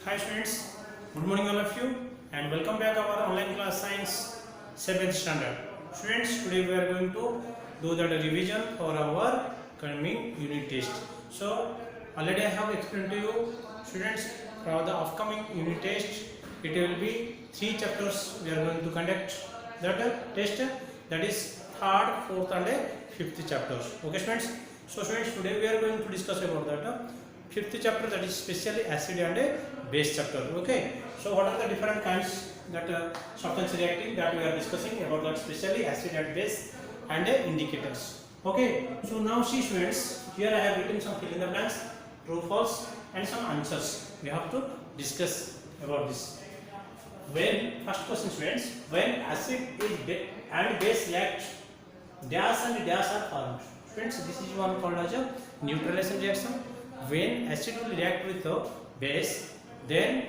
Hi students, good morning all of you and welcome back our online class science 7th standard. Students, today we are going to do the revision for our coming unit test. So already I have explained to you students for the upcoming unit test it will be 3 chapters we are going to conduct that test, that is 3rd, 4th and 5th chapters. Okay students, so students today we are going to discuss about that 5th chapter, that is specially acid and base chapter. Okay, so what are the different kinds that substance reacting that we are discussing about that specially acid and base and indicators. Okay, so now see students, here I have written some fill in the blanks, true false and some answers we have to discuss about this. When first question students, when acid is and base react, dash and dash are formed. Students, this is one called as a neutralization reaction. When acid will react with the base, then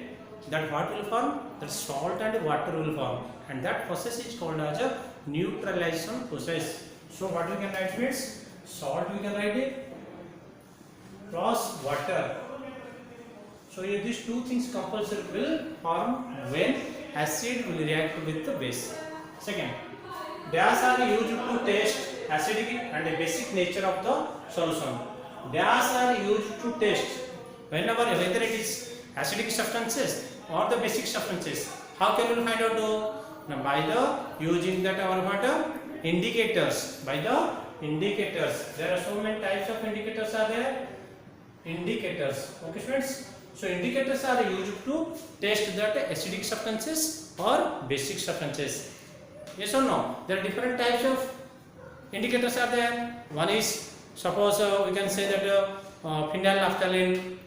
that what will form? That salt and water will form, and that process is called as a neutralization process. So what we can write means salt we can write it plus water. So these two things compulsory will form when acid will react with the base. Second, dash are used to test acidic and basic nature of the solution. Dash are used to test whenever whether it is acidic substances or the basic substances. How can we find out though? Now, by the using that our what indicators. By the indicators, there are so many types of indicators are there. Indicators. Okay, friends. So indicators are used to test that acidic substances or basic substances. Yes or no? There are different types of indicators are there. One is, suppose we can say that phenylnaphthalene,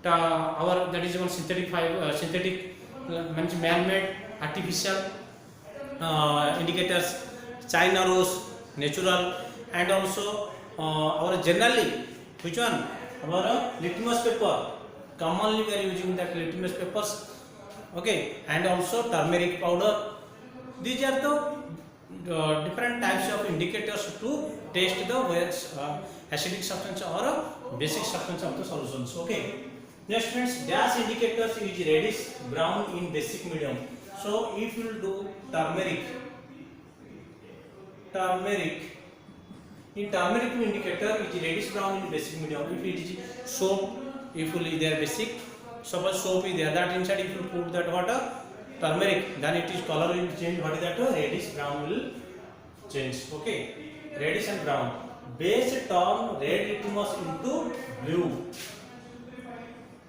our that is one synthetic fiber, means man-made artificial indicators, China rose, natural, and also our generally which one? Our litmus paper. Commonly we are using that litmus papers. Okay, and also turmeric powder. These are the different types of indicators to test the acidic substance or basic substance of the solutions. Okay. Next friends, dash indicators is reddish brown in basic medium. So if you will do turmeric in turmeric indicator is reddish brown in basic medium. If it is soap, if you leave there basic, suppose soap is there, that inside if you put that water turmeric, then it is color will change. What is that? Reddish brown will change. Okay, reddish and brown. Base turn red litmus into blue.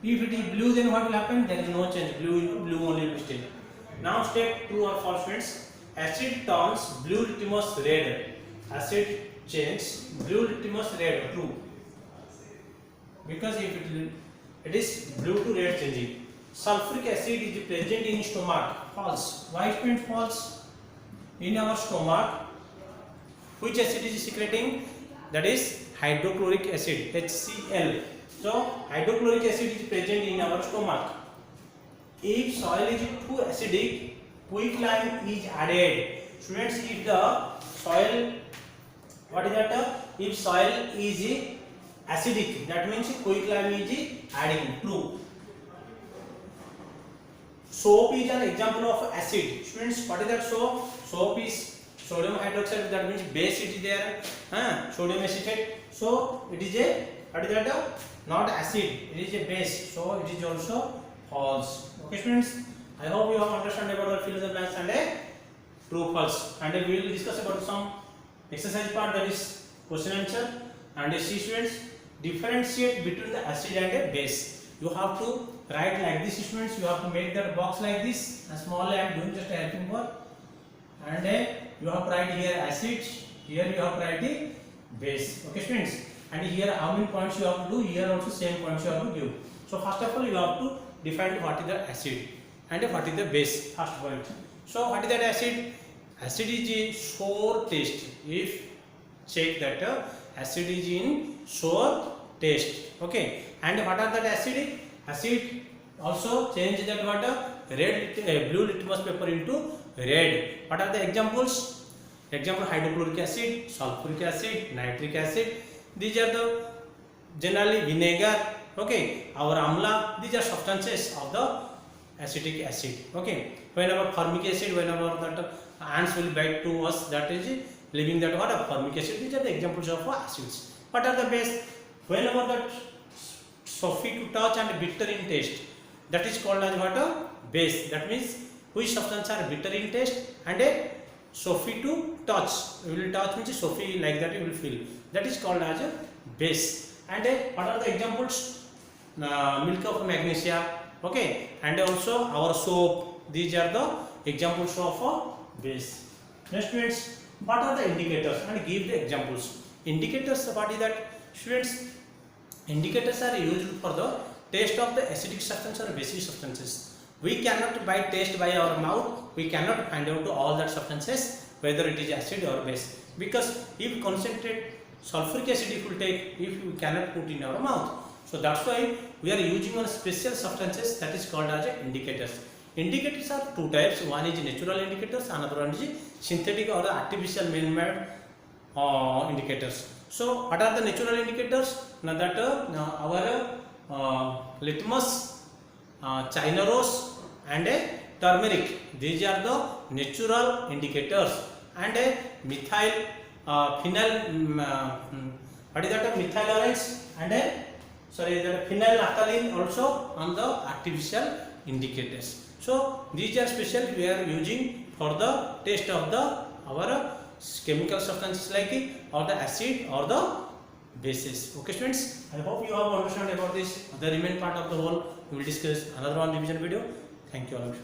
If it is blue, then what will happen? There is no change. Blue into blue only will stay. Now step true or false friends. Acid turns blue litmus red. Acid changes blue litmus red. True. Because if it is blue to red changing. Sulfuric acid is present in stomach. False. Why it means false? In our stomach, which acid is secreting? That is hydrochloric acid, HCl. So hydrochloric acid is present in our stomach. If soil is too acidic, quicklime is added. Students, if the soil, what is that? If soil is acidic, that means quicklime is adding. True. Soap is an example of acid. Students, what is that soap? Soap is sodium hydroxide, that means base it is there. Sodium acetate. So it is a, what is that? Not acid, it is a base. So it is also false. Okay students, I hope you have understand about the fill in the blanks and a true false. And we will discuss about some exercise part, that is question answer. And see students, differentiate between the acid and a base. You have to write like this students, you have to make that box like this, and small I am doing just a helping work, and you have to write here acid, here you have to write the base. Okay students, and here how many points you have to do, here also same points you have to give. So first of all you have to define what is the acid and what is the base, first point. So what is that acid? Acid is a sour taste. If check that acid is in sour taste. Okay, and what are that acidic? Acid also change that water red blue litmus paper into red. What are the examples? Example, hydrochloric acid, sulfuric acid, nitric acid. These are the generally vinegar. Okay, our amla. These are substances of the acetic acid. Okay, whenever formic acid, whenever that ants will bite to us, that is leaving that what a formic acid. These are the examples of acids. What are the base? Whenever that soapy to touch and bitter in taste, that is called as what a base. That means which substances are bitter in taste and a soapy to touch. You will touch means soapy like that you will feel. That is called as a base. And what are the examples? Milk of magnesia. Okay, and also our soap. These are the examples of a base. Next, students, what are the indicators? And give the examples. Indicators, what is that? Students, indicators are used for the taste of the acidic substance or basic substances. We cannot by taste by our mouth, we cannot find out all that substances whether it is acid or base, because if concentrate sulfuric acid if you take, if you cannot put in our mouth, so that's why we are using on special substances that is called as indicators. Indicators are two types. One is natural indicators, another one is synthetic or artificial man-made indicators. So what are the natural indicators? Now that our litmus, china rose and turmeric, these are the natural indicators. And methyl phenyl, what is that? Methyl orange and phenyl also on the artificial indicators. So these are special we are using for the taste of the our chemical substances like or the acid or the bases. Okay, students, I hope you have understood about this. The remaining part of the whole we will discuss another one revision video. Thank you all of you.